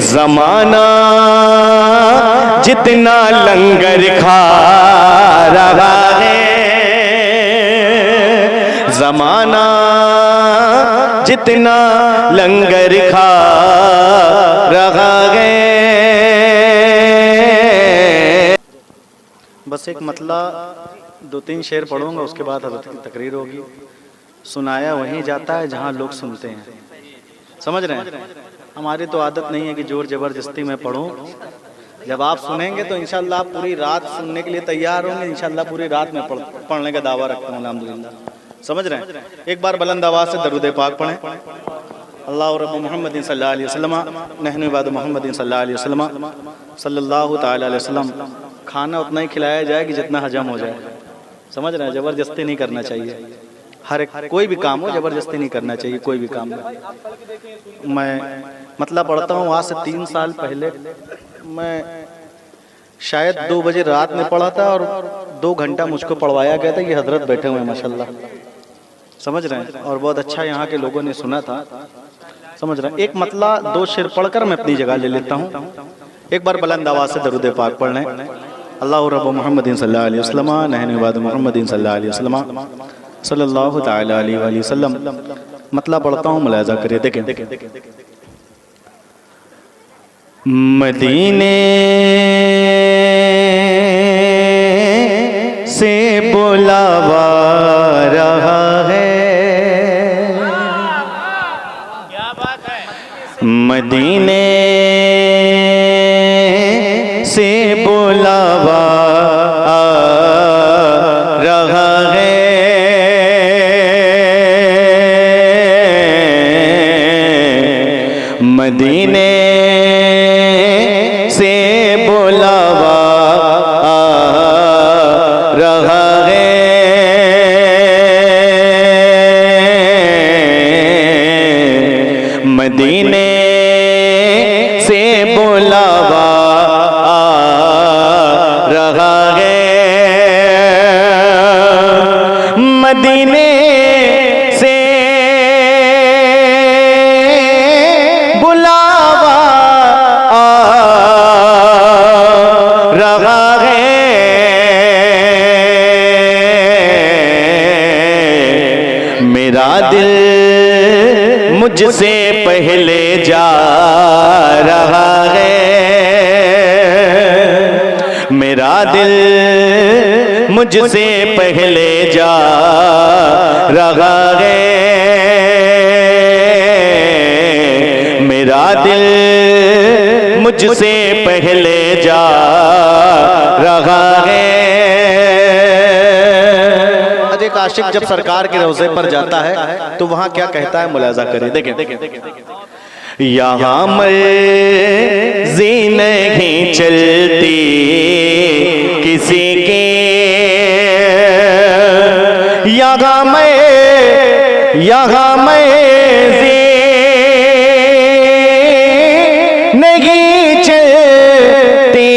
ज़माना जितना लंगर खा रहा है, ज़माना जितना लंगर खा रहा है। बस एक मतला 2-3 शेर पढ़ूंगा, उसके बाद हज़रत की तकरीर होगी। सुनाया वहीं जाता है जहां लोग सुनते हैं। समझ रहे हैं? हमारी तो आदत नहीं है कि जोर ज़बरदस्ती में पढ़ूं। जब आप सुनेंगे तो इंशाअल्लाह आप पूरी रात सुनने के लिए तैयार होंगे। इंशाअल्लाह पूरी रात में पढ़ने का दावा रखता हूँ अल्हम्दुलिल्लाह। समझ रहे हैं? एक बार बुलंद आवाज़ से दरूद पाक पढ़ें। अल्लाह रब्ब मुहम्मद सल्लल्लाहु अलैहि वसल्लम नहनु इबाद मुहम्मद सल्लल्लाहु अलैहि वसल्लम सल्लल्लाहु तआला अलैहि वसल्लम। खाना उतना ही खिलाया जाए कि जितना हजम हो जाए। समझ रहे हैं? ज़बरदस्ती नहीं करना चाहिए। हर एक कोई भी काम हो ज़बरदस्ती नहीं करना चाहिए। कोई भी काम हो। मैं मतलब पढ़ता हूँ। आज से 3 साल पहले मैं शायद 2 बजे रात में पढ़ा था और 2 घंटा मुझको पढ़वाया गया था। ये हजरत बैठे हुए हैं माशाल्लाह। समझ रहे हैं? और बहुत अच्छा यहाँ के लोगों ने सुना था। समझ रहे हैं? एक मतला 2 शेर पढ़कर मैं अपनी जगह ले लेता हूँ। एक बार बुलंद आवाज़ से दरूद पाक पढ़ लें। अल्लाह रब्ब मुहम्मद सल्लल्लाहु अलैहि वसल्लम नहनु इबाद मुहम्मद सल्लल्लाहु अलैहि वसल्लम सल्लल्लाहु तआला अलैहि वसल्लम। मतलब पढ़ता हूँ, मुलाहिज़ा करिए। देखें, मदीने से बुलावा रहा है, मदीने से बुलावा रहा है। मदीने से बुलावा रहा है। मदीने से बुलावा रहा है। मदीने से बुलावा रहा है। मेरा दिल मुझसे पहले जा रहा है। मेरा दिल मुझसे पहले जा रहा है। मेरा दिल मुझसे पहले जा रहा है। एक आशिक जब सरकार के रोज़े पर जाता है तो वहां क्या कहता है, मुलाहिज़ा करें। देखें, यहाँ मर्ज़ी नहीं चलती किसी की, यहाँ मर्ज़ी नहीं चलती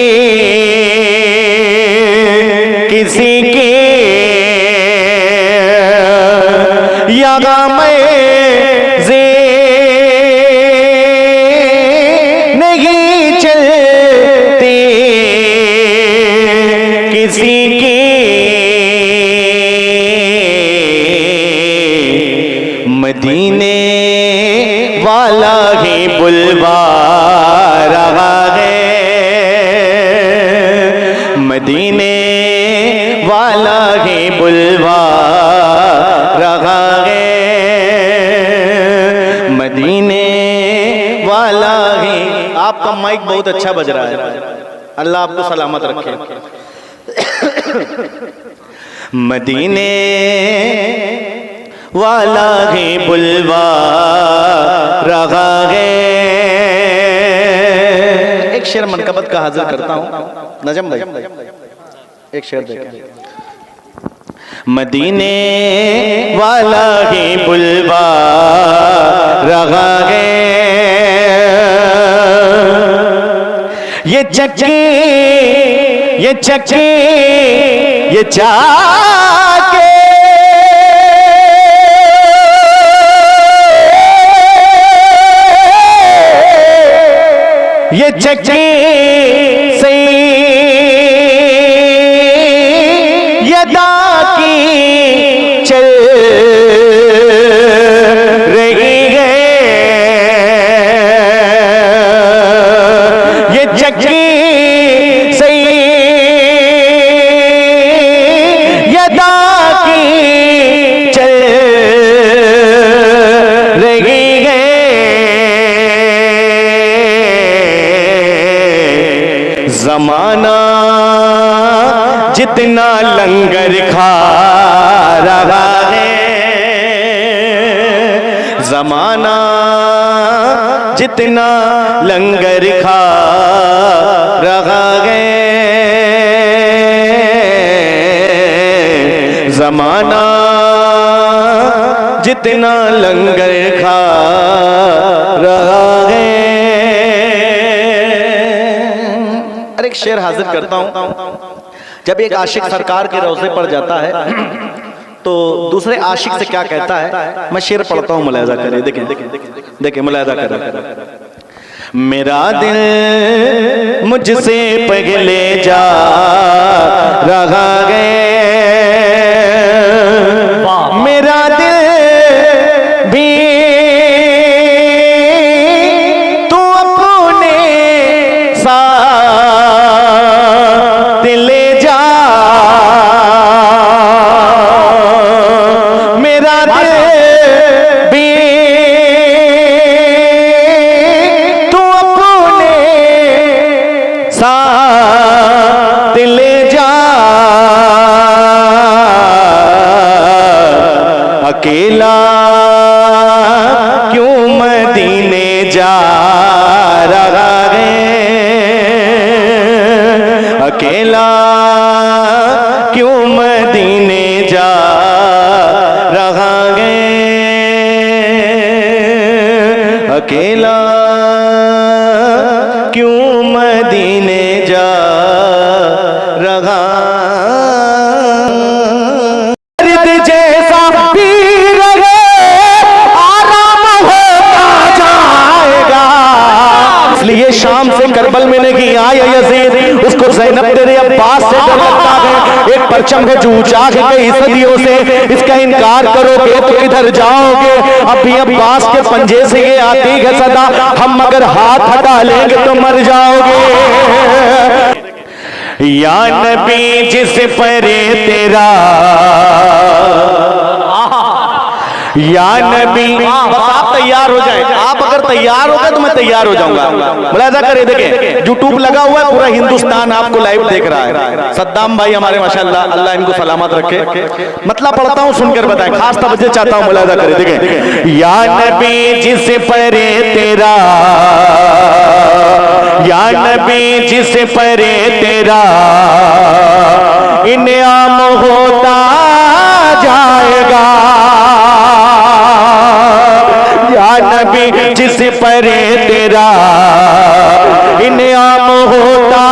किसी की, यहाँ मर्ज़ी नहीं चलती किसी की। मदीने वाला ही बुलवा रहा है। मदीने वाला ही बुलवा रहा है। मदीने वाला ही। आपका माइक बहुत अच्छा बज रहा है, अल्लाह आपको सलामत रखे। मदीने वाला ही बुलवा रहा है। एक शेर मनकबत का हाजिर करता हूँ नजम भाई, एक शेर देखें। मदीने वाला ही बुलवा रहा है। ये चक्की ये चाके ये चक्की सैयदा की चल रही है, ये चक्की सैयदा की चल रही है। जमाना जितना लंगर खा रहा है, जमाना जितना लंगर खा रहा है, जमाना जितना लंगर खा रहा है। एक शेर हाजिर करता हूं। जब एक आशिक सरकार के रोज़े पर जाता है तो दूसरे आशिक से क्या कहता है, मैं शेर पढ़ता हूं, मुलाहिजा करें। देखें देखें, मुलाहिजा करें। मेरा दिल मुझसे पहले जा रहा है, मेरा दिल भी तू अपने साथ ले जा, मेरा दिल भी तू अपने साथ ले जा। अकेला क्यों मदीने जा रहा है, अकेला क्यों मदीने जा रहा है, अकेला क्यों मदीने जा रहा। जैसा भी रहे आराम होता जाएगा, इसलिए शाम से करबल में नहीं आया यजीद, उसको ज़ैनब तेरे अब्बास से डर लगता है। एक परचम है जो ऊंचा है कई सदियों से, इसका इनकार करोगे तो किधर जाओगे। अभी अब्बास के पंजे से ये आती है सदा, हम अगर हाथ हटा लेंगे तो मर जाओगे। या नबी जिस परे तेरा, या नबी, बस आप तैयार हो जाए। आप अगर तैयार हो गए तो मैं तैयार हो जाऊंगा। मुलाहिजा करें, देखें यूट्यूब लगा हुआ है, पूरा हिंदुस्तान आपको लाइव देख रहा है। सद्दाम भाई हमारे माशाल्लाह, अल्लाह इनको सलामत रखे। मतलब पढ़ता हूँ, सुनकर बताएं, खास तवज्जो चाहता हूँ। मुलाहिजा करें, देखें। या नबी जिस परे तेरा, या नबी जिस परे तेरा इनाम होता जाएगा, या नबी जिस परे तेरा इनाम होता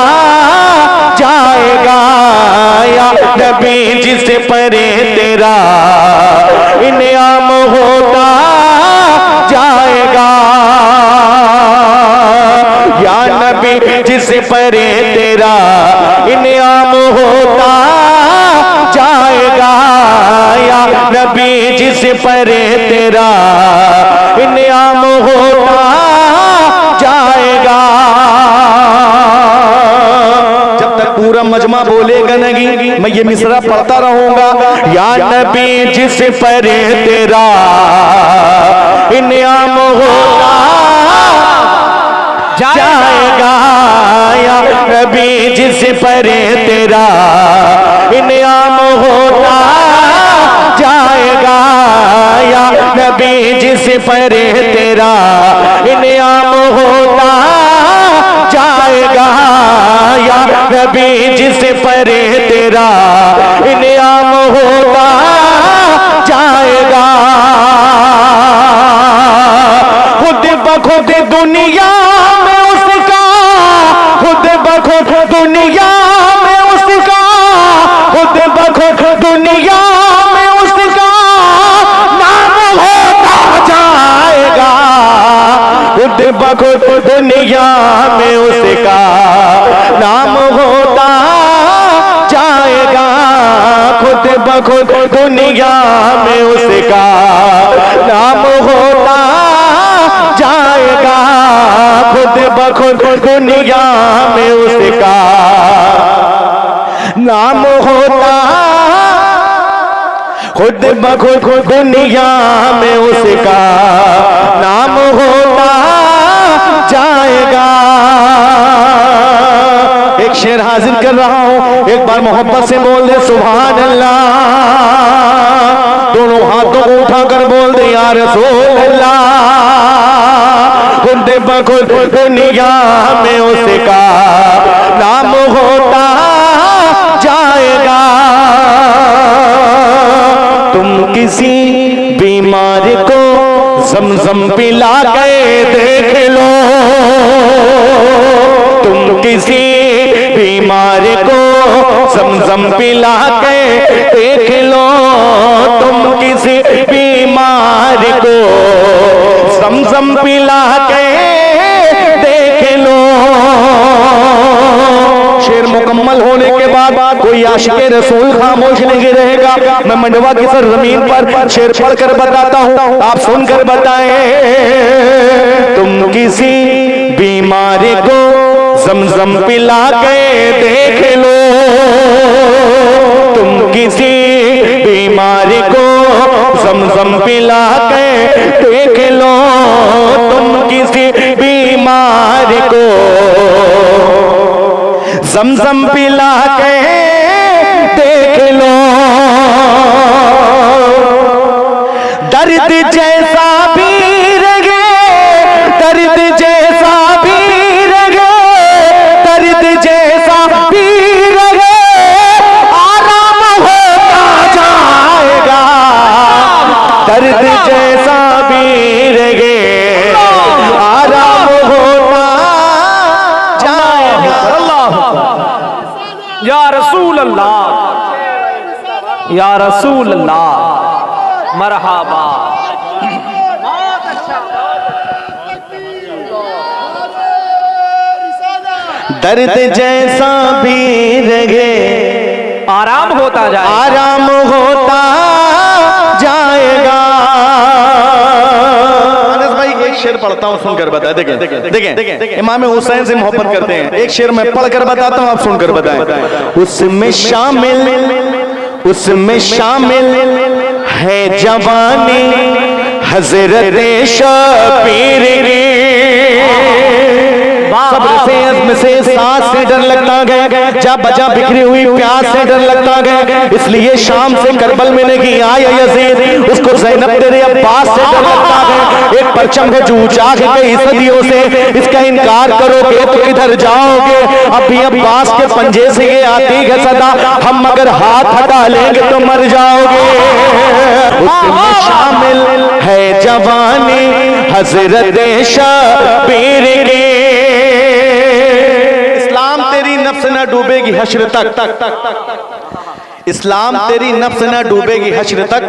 जाएगा, या नबी जिस परे तेरा इनाम होता जाएगा, या नबी जिस परे तेरा इनाम होता जाएगा, या नबी जिस परे तेरा इनाम होता जाएगा। जब तक पूरा मजमा बोलेगा नहीं मैं ये मिसरा पढ़ता रहूंगा। या नबी जिस परे तेरा इनाम होता जाएगा, या नबी जिस परे तेरा इनाम होता जाएगा, या नबी जिस परे तेरा इनाम होता जाएगा, या नबी जिस परे तेरा इनाम होता जाएगा। खुद बखुद दुनिया में उसका, खुद बखुद दुनिया में उसका, खुद बखुद दुनिया में उसका नाम होता जाएगा, खुद बखुद दुनिया में बखुद दुनिया में उसका नाम होता जाएगा, खुद बखुद दुनिया में उसका नाम होता, खुद बखुद दुनिया में उसका नाम होता जाएगा। एक शेर हाजिर कर रहा हूं, एक बार मोहब्बत से बोल दे सुभान अल्लाह। दोनों हाथों को उठाकर बोल दे या रसूल अल्लाह। खुद बखुद दुनिया में उसका नाम होता जाएगा। तुम किसी बीमार को ज़मज़म पिला के देख लो, तुम किसी बीमार को ज़मज़म पिला के देख लो, तुम किसी बीमार को ज़मज़म पिला के देख लो। शेर मुकम्मल होने के बाद कोई आशिक़े रसूल खामोश नहीं रहेगा। मैं मंडवा की सरज़मीन पर शेर पढ़कर बताता हूँ, आप सुनकर बताएं। तुम किसी बीमारी को ज़मज़म पिला के देख लो, तुम किसी बीमारी को ज़मज़म पिला के देख लो, तुम किसी बीमारी को ज़मज़म पिला के देख लो। दर्द जैसा भी रगे, दर्द जैसा भी रगे, दर्द जैसा भी रगे, आराम होता जाएगा। दर्द जैसा भी रगे, आराम होता जाएगा। या रसूल अल्लाह, या रसूल अल्लाह, मरहबा। दर्द जैसा भी रहे, आराम होता जाए, आराम होता जाएगा। अनस भाई एक शेर पढ़ता हूँ, सुनकर बताएं। देखें इमाम हुसैन से मोहब्बत करते हैं। एक शेर मैं पढ़कर बताता हूँ, आप सुनकर बताएं। उसमें शामिल है जवानी हज़रत शबीर की। सब्र से, अज़्म से, सांस से डर लगता गया, जा बजा बिखरी हुई प्यास से डर लगता गया। इसलिए शाम से करबल में नहीं आया यज़ीद, उसको ज़ैनब तेरे अब्बास से डर लगता गया। एक परचम है जो ऊंचा है कई सदियों से, इसका इनकार करोगे तो किधर जाओगे। अभी अब्बास के पंजे से ये आती है सदा, हम अगर हाथ हटा लेंगे तो मर जाओगे। उसमें शामिल है जवानी हज़रत शबीर की। इस्लाम तेरी नफ्स न डूबेगी हश्र तक, इस्लाम तेरी नफ्स न डूबेगी हश्र तक,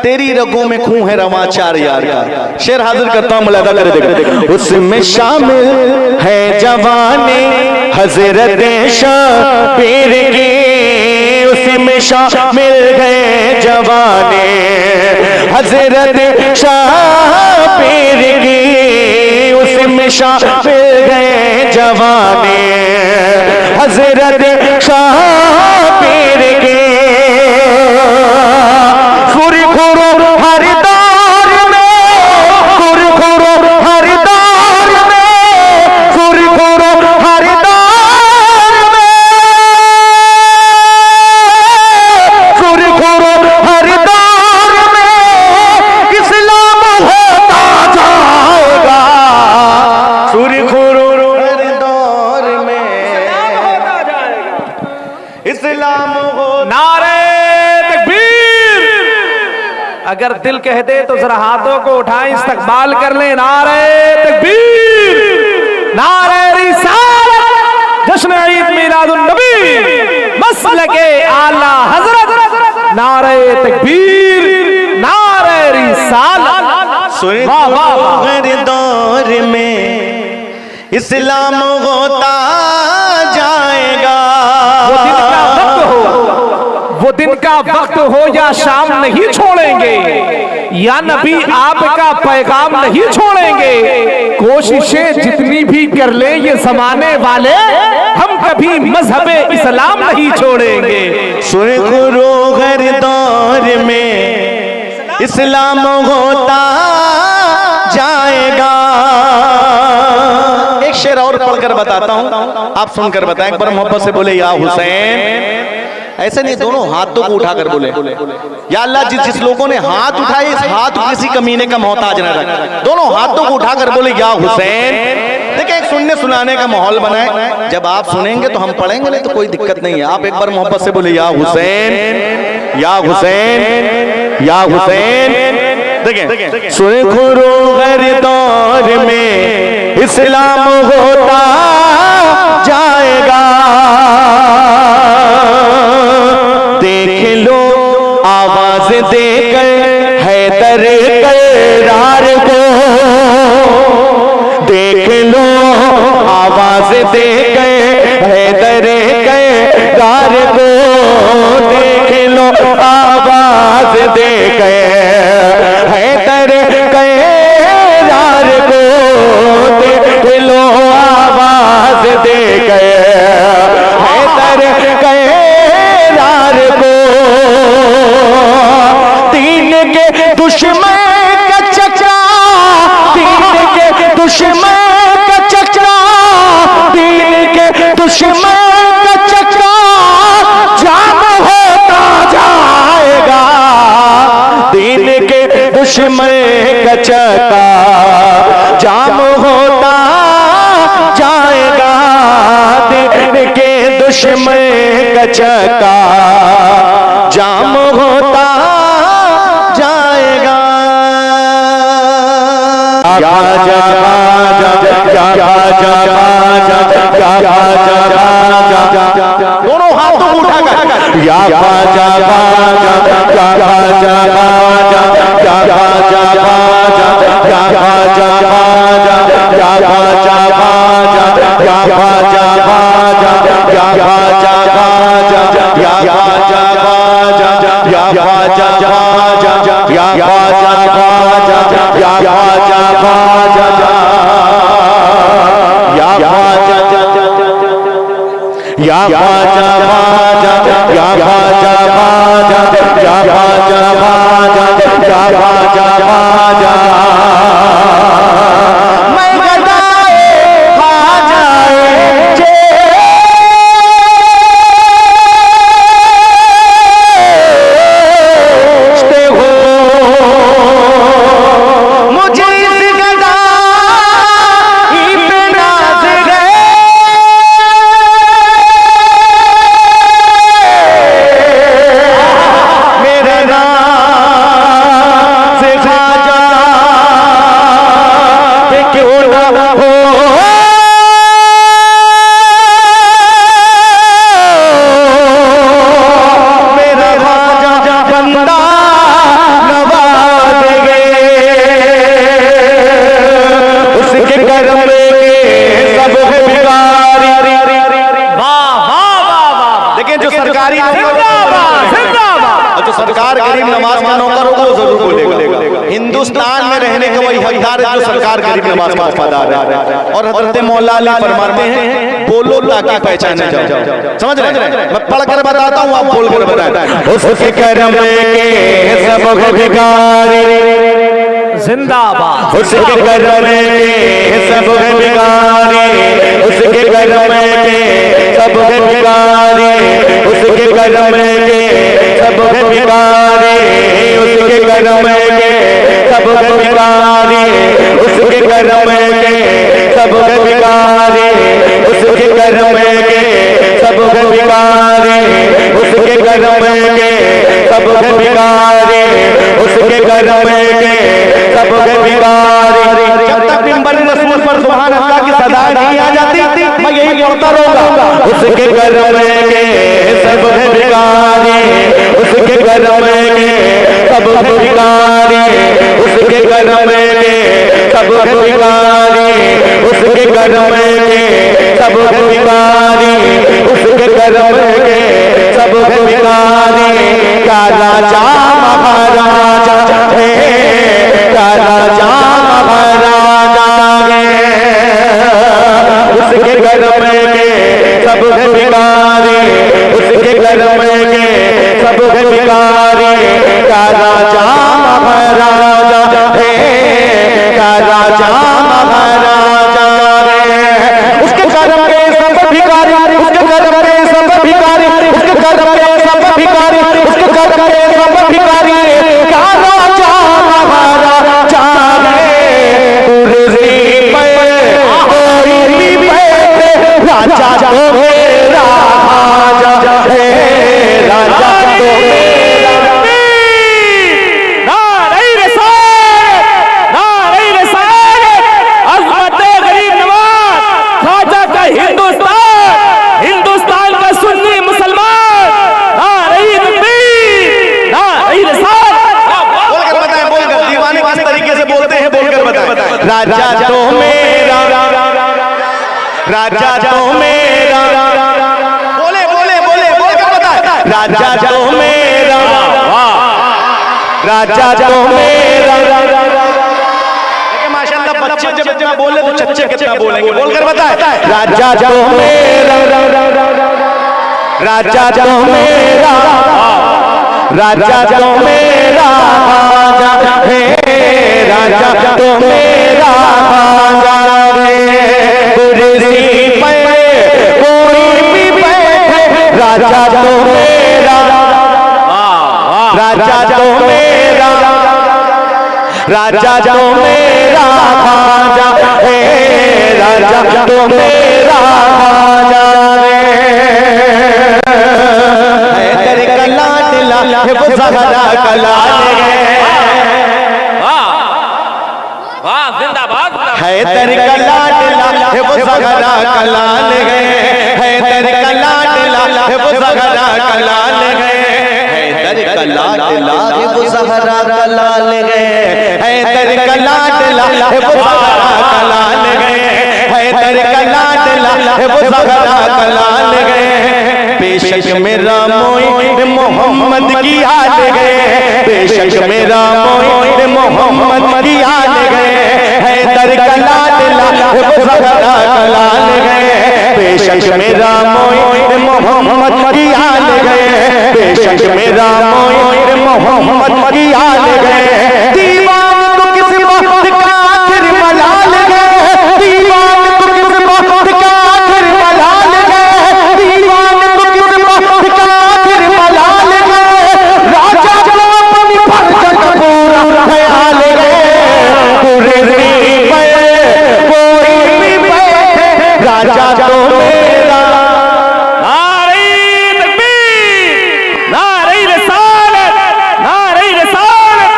तेरी रगों में खून है रवां चार यार का। शेर हाजिर करता हूं, मुलादा करे देख। उसमें शामिल है जवानी हज़रत शबीर की, उसमें शामिल है जवानी हज़रत शबीर की, उसमें शामिल है जवानी हज़रत शबीर की। खुरखुर हर दौर में, खुरखुर हर दौर में, खुरखुर हर दौर में, खुरखुर हर दौर में इस्लाम होता जाएगा। खुरखुर हर दौर में इस्लाम हो। नारे तकबीर। अगर दिल कह दे तो जरा हाथों को उठाएं, इस्तकबाल कर लें। नारे तकबीर, नारे रिसालत, जश्न ईद मिलादुन नबी, मसलके आला हजरत। नारे तकबीर, नारे रिसालत। सुन हर दौर में इस्लाम होता जाएगा। वो दिन क्या वक्त होगा, वो वो दिन का वक्त हो या शाम नहीं छोड़ेंगे, या नबी आपका पैगाम नहीं छोड़ेंगे। कोशिशें जितनी भी कर ले ये जमाने वाले, हम कभी मजहबे इस्लाम नहीं छोड़ेंगे। सुरखुरो हर दौर में इस्लाम होता जाएगा। एक शेर और पढ़कर बताता हूं, आप सुनकर बताएं। एक बार मोहब्बत से बोले या हुसैन। ऐसे नहीं, दोनों हाथों को उठाकर बोले या अल्लाह। जिस लोगों ने हाथ उठाए, इस हाथ को किसी कमीने का मोहताज न रख। दोनों हाथों को उठाकर बोले या हुसैन। देखिए, एक सुनने सुनाने का माहौल बनाए। जब आप सुनेंगे तो हम पढ़ेंगे, नहीं तो कोई दिक्कत नहीं है। आप एक बार मोहब्बत से बोले या हुसैन, या हुसैन, या हुसैन। देखें, सुरखुरो हर दौर में इस्लाम होता जाएगा। देख लो आवाज देकर हैदर करार को, देख लो आवाज देकर हैदर करार को, देख लो आवाज देकर हैदर करार को, देख लो आवाज देकर हैदर करार को। दीन के दुश्मन का चक्रा, दीन के दुश्मन का चक्रा, दीन के दुश्मन का चक्रा जाम होता जाएगा। दीन के दुश्मन का चक्रा जाम होता जाएगा। दीन के दुश्मन का चक्रा जाम होता जाएगा। दोनों हाथों को उठाकर या बाजा बाजा, या बाजा बाजा, या बाजा बाजा, या बाजा बाजा, या बाजा बाजा, या बाजा बाजा, या बाजा बाजा, या बाजा बाजा, या बाजा बाजा, या बाजा बाजा, या बाजा बाजा, या बाजा, या बाजा बाजा, या बाजा बाजा, या बाजा बाजा, या बाजा बाजा। मैं गदाए खा जाए चेष्टे हो, मुझे इस गदाई पे नाज है। मेरे नाज खाजा पे क्यों ना हो, मेरा खाजा बंदा नवाज गए। उसके करम के सब बिगारी। वाह वाह वाह। देखिए, जो सरकारी जो सरकार गरीब नमाज का नौकर होगा वो जरूर बोलेगा। हिंदुस्तान में रहने का वही हकदार है जो सरकार गरीब नमाज का वफादार है। और हजरत मौला अली फरमाते हैं, बोलो ताकि पहचाने जाओ। समझ रहे हैं? मैं पढ़कर बताता हूँ, आप बोलकर बताएं। उसके करम के सब बिगारी, जिंदाबाद। उसके करम के सब बिगारी, उसके करम के सब बिगारी, उसके करम के सब बिगारी, उसके करम के सब बिगारी, उसके करम के सब बिगारी, उसके करम के सब बिगारी, उसके करम के सब बिगारी, उसके करम के सब बिगारी। जब तक मिंबर रसूल पर सुभान अल्लाह की सदाएं नहीं आ जाती, मैं यही पढ़ता रहूंगा। उसके करम के सब बिगारी, उसके करम के सब बिगारी, उसके करम के सब बिगारी, उसके करम के सब बिगारी, उसके करम के सब है भिखारी का राजा महाराजा है, का राजा महाराजा है। उसके घर में सब है भिखारी, उसके घर में सब है भिखारी का राजा महाराजा है, का राजा महाराजा है। उसके घर में सब भिखारी, उसके घर में सब भिखारी, उसके घर में सब भिखारी, उसके घर में सब भिखारी का राजा महाराजा है। कुर्सी पे कोई भी बैठे राजा तो मेरा राजा है, राजा तो मेरा। नारे रिसालत, नारे रिसालत, अज़मत-ए गरीब नवाज, ख्वाजा का हिंदुस्तान, हिंदुस्तान का सुन्नी मुसलमान, नारे तकबीर, नारे रिसालत। बोलकर बताएं, बोलकर दीवाने किस तरीके से बोलते हैं, बोलकर बताएं। राजा तो मेरा, राजा तो मेरा, बोले बोले बोले बोलकर बताएं। राजा तो मेरा, राजा तो मेरा। देखिए माशाल्लाह बच्चे जब इतना बोले तो चच्चे कितना बोलेंगे, बोलकर बताएं। राजा तो मेरा, राजा तो मेरा, राजा तो मेरा राजा है, राजा तो मेरा राजा है। कुर्सी पे कोई भी बैठे राजा तो मेरा, राजा तो मेरा, राजा तो मेरा राजा है, राजा तो मेरा राजा है। तेरे कला दिला है वो ज़हरा कला जिंदाबाद है, तेरे कला दिला है वो ज़हरा कला है, तेरे कला दिला है वो ज़हरा कला है, तेरे कला दिला है वो ज़हरा कला है, तेरे कला दिला है वो ज़हरा कला है, तेरे कला दिला है वो ज़हरा कला है। बेशक मेरा मोइन मोहम्मद की याद गए, बेशक मेरा मोइन मोहम्मद की याद गए, हैदर कला दिला है वो ज़हरा कला गए, बेशक मेरा मोइन मोहम्मद की याद गए, बेशक मेरा मोइन मोहम्मद की याद गए। दीवान को किस बात का आखिर मलाल गए, दीवान को किस बात का आखिर मलाल गए, दीवान को किस बात का आखिर मलाल गए। राजा को अपनी फर्जत पूरा ख्याल गए, कुर्सी पे कोई भी बैठे राजा तो मेरा। नारे तकबीर, नारे रिसालत, नारे रिसालत,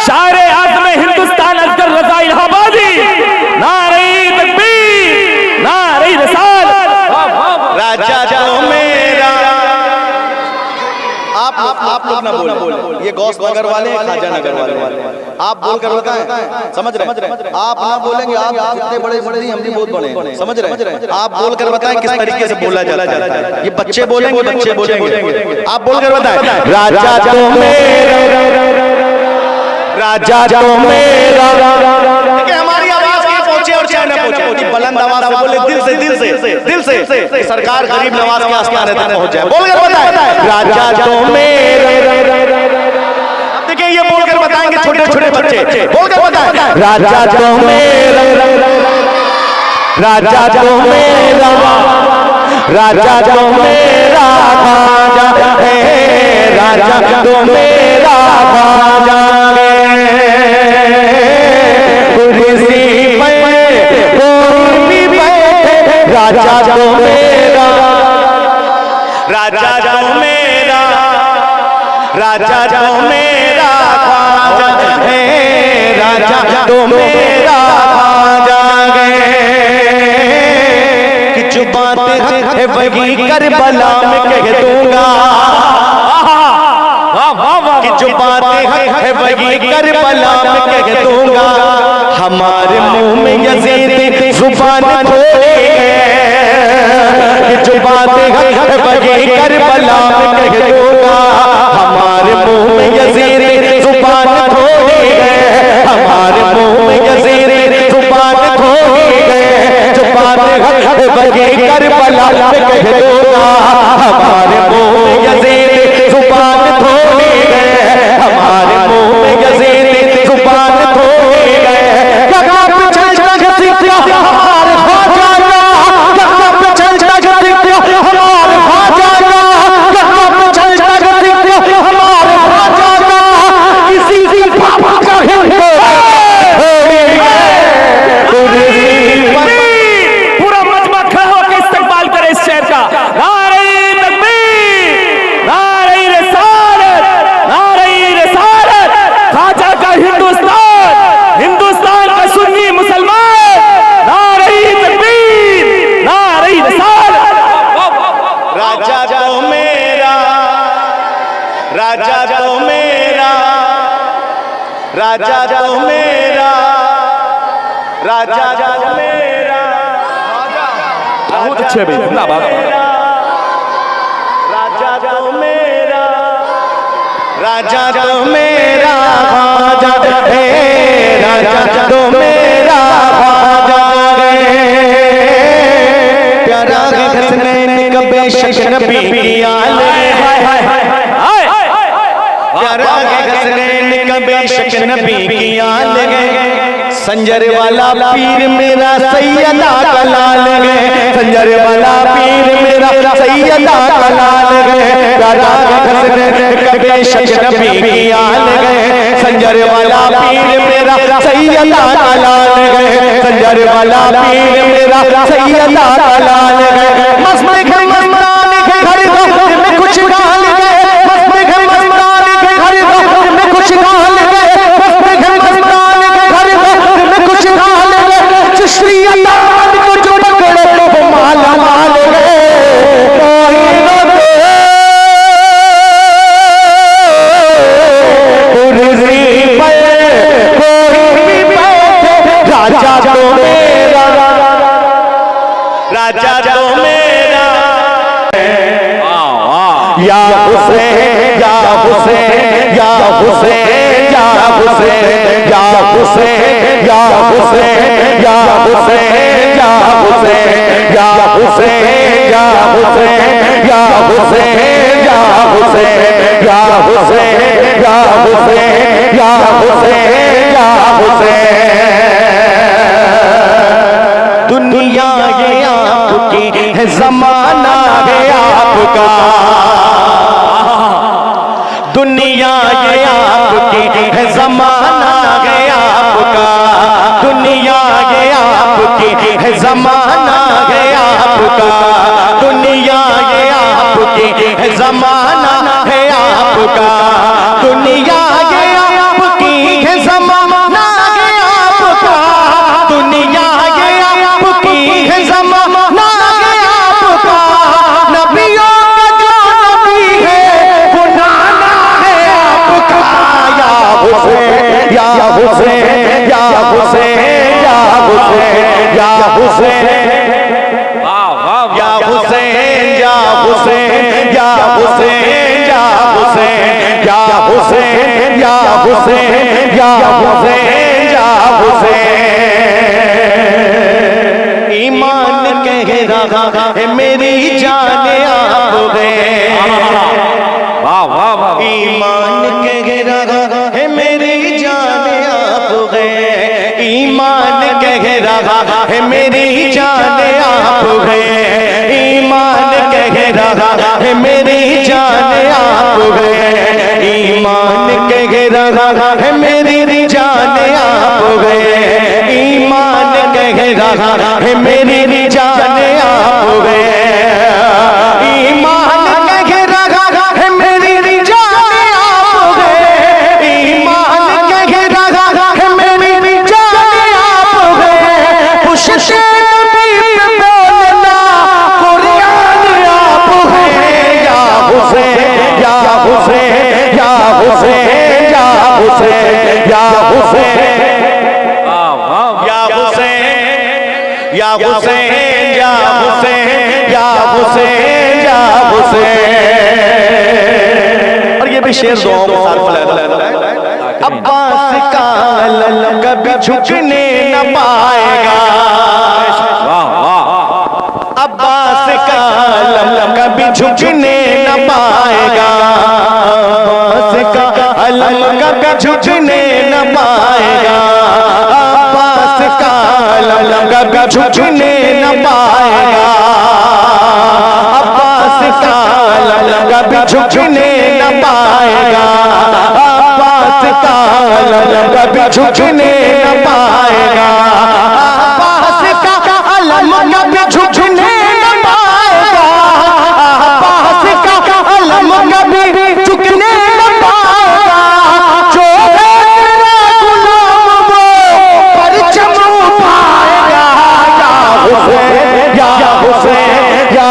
शारे आज़म हिंदुस्तान असगर रज़ा इलाहाबादी, नारे तकबीर, नारे रिसालत। राजा तो मेरा। आप लोग ना बोले, ये गौस नगर वाले हैं, खाजा नगर वाले हैं। आप बोलकर बताएं, समझ रहे हैं? आप ना बोलेंगे, आप इतने बड़े बड़े नहीं, हम भी बहुत बड़े हैं, समझ रहे हैं? आप बोलकर बताएं किस तरीके से बोला जाता है। ये बच्चे बोलेंगे, बच्चे बोलेंगे, आप बोलकर बताएं। राजा तो मेरा, राजा तो मेरा। देखिए हमारी आवाज कहाँ पहुंचे और चाहे न पहुंचे, बुलंद आवाज से बोले, दिल से दिल से दिल से सरकार गरीब नवाज के आसमान तक पहुंच जाए, बोलकर बताएं। राजा तो मेरा, देखिए ये बोलकर बताएंगे छोटे छोटे बच्चे, बोलकर बताएं। राजा तो मेरा, राजा तो मेरा, राजा तो मेरा राजा है, राजा तो मेरा राजा है। कुर्सी पे कोई भी बैठे राजा तो मेरा, राजा तो मेरा, राजा तो मेरा राजा है, राजा तो मेरा राजा है। कि जो बातें है वही करबला में कह दूंगा, कि जो बातें है वही करबला में कह दूंगा। हमारे मुंह में यजीद जुबान खोले, कि जो बातें है बगे करबला में कह दूंगा, हमारे मुंह में यजीद जुबान थोड़ी है, हमारे मुंह में यजीद जुबान थोड़ी है, जुबान बगे करबला में कह दूंगा, हमारे मुंह में यजीद जुबान थोड़ी है, हमारे मुंह में यजीद जुबान थोड़ी है। हमारे ख्वाजा कहाँ पे चलता हमारे ख्वाजा हमारे ख्वाजा किसी पापा का पूरा मजमा खड़ा होकर इस्तेमाल करे इस शेर का। नारे तकबीर, नारे रिसालत, नारे रिसालत। ख्वाजा का हिंदुस्तान, हिंदुस्तान का सुन्नी मुसलमान, नारे तकबीर, नारे रिसालत। राजा तो मेरा, राजा तो मेरा, राजा तो मेरा, राजा तो मेरा, बहुत अच्छे भाई, जिंदाबाद। राजा तो मेरा, राजा तो मेरा ख्वाजा है, राजा तो मेरा ख्वाजा है। प्यारा हसनैन का बेशक नबी की आल है, प्यारा हसनैन का बेशक नबी की आल है। संजर वाला पीर मेरा सैयदा का लाल है, संजर वाला पीर मेरा सैयदा का लाल है। प्यारा हसनैन का बेशक नबी की आल है, संजर वाला पीर मेरा सैयदा का लाल है, संजर वाला पीर मेरा सैयदा का लाल है। मस्ती के मस्तानी के घर में कुछ डाल गए, मस्ती के मस्तानी के घर में कुछ डाल गए, मस्ती के मस्तानी के घर में कुछ डाल गए। चिश्ती अल्लाह को जो टकरे वो माला माल गए, कोई न दे कुर्सी पे कोई भी बैठे, राजा तो मेरा, राजा तो मेरा। या हुसैन या हुसैन या हुसैन या हुसैन या हुसैन या हुसैन या हुसैन या हुसैन या हुसैन या हुसैन या हुसैन या हुसैन या हुसैन या हुसैन या हुसैन या हुसैन। दुनिया ये आपकी है, जमाना है आपका, दुनिया ये आपकी है, जमाना है आपका, दुनिया ये आपकी है, जमाना है आपका, दुनिया ये आपकी है, जमाना है आपका, दुनिया ये आपकी है, जमाना है आपका, दुनिया ये आपकी है, जमाना है आपका। नबियों का जो नबी है वो नाना है आपका। या हुसैन या हुसैन या हुसैन या हुसैन या हुसैन या हुसैन या हुसैन या हुसैन या हुसैन या हुसैन या हुसैन या हुसैन या हुसैन। ईमान कह रहा है मेरी जान आप गए, ईमान कह रहा है मेरी जान आप गए, ईमान कह रहा है मेरी जान आप गए, ईमान कह रहा है मेरी जान आप गए, ईमान कह रहा है मेरी जान आप गए, ईमान कह रहा है मेरी जान आप गए, ईमान कह रहा है मेरी जान आप गए, ईमान कह रहा है मेरी जान आप गए। पुष्टे नबी पे बोलना कुरान आप हैं। या हुसैन या हुसैन या हुसैन या हुसैन या हुसैन या हुसैन या हुसैन या हुसैन या हुसैन या भी शेर दुआओं में सार फैलाएगा। अब्बास का अलम कभी झुकने न पाएगा, अब्बास का अलम कभी झुकने न पाएगा, अब्बास का अलम कभी झुकने न पाएगा, अब्बास का अलम कभी झुकने न पाएगा, अब्बास का अलम कभी झुकने न पाएगा, अब्बास का अलम कभी झुकने न पाएगा, अब्बास का अलम कभी झुकने न पाएगा, अब्बास का अलम कभी झुकने न पाएगा, जो है तेरा गुलाम वो परचम उठाएगा, या हुसैन या हुसैन या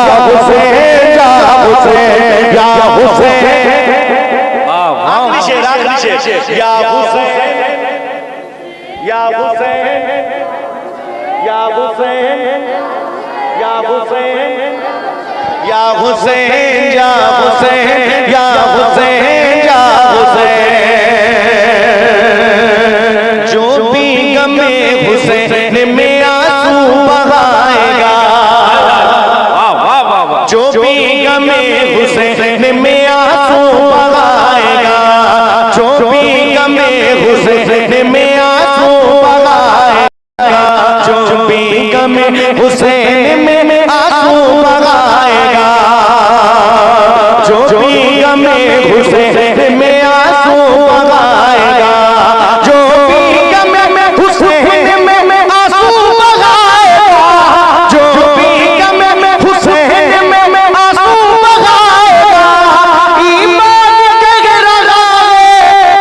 हुसैन या हुसैन या हुसैन या हुसैन या हुसैन या हुसैन या हुसैन या हुसैन या हुसैन या हुसैन, जो भी गमे हुसैन में आंसू बहाएगा, जो भी गमे हुसैन में आंसू बहाएगा, जो भी गमे हुसैन में आंसू बहाएगा, जो भी गमे हुसैन में आंसू बहाएगा, जो भी गमे हुसैन में आंसू बहाएगा, जो भी गमे हुसैन में आंसू बहाएगा, जो भी गमे हुसैन में आंसू बहाएगा, ईमान के रज़ाए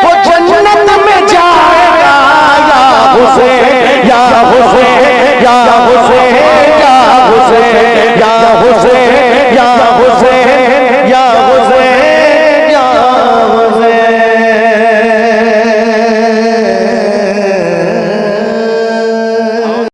वो जन्नत में जाएगा, या हुसैन या हुसैन या हुसैन या हुसैन या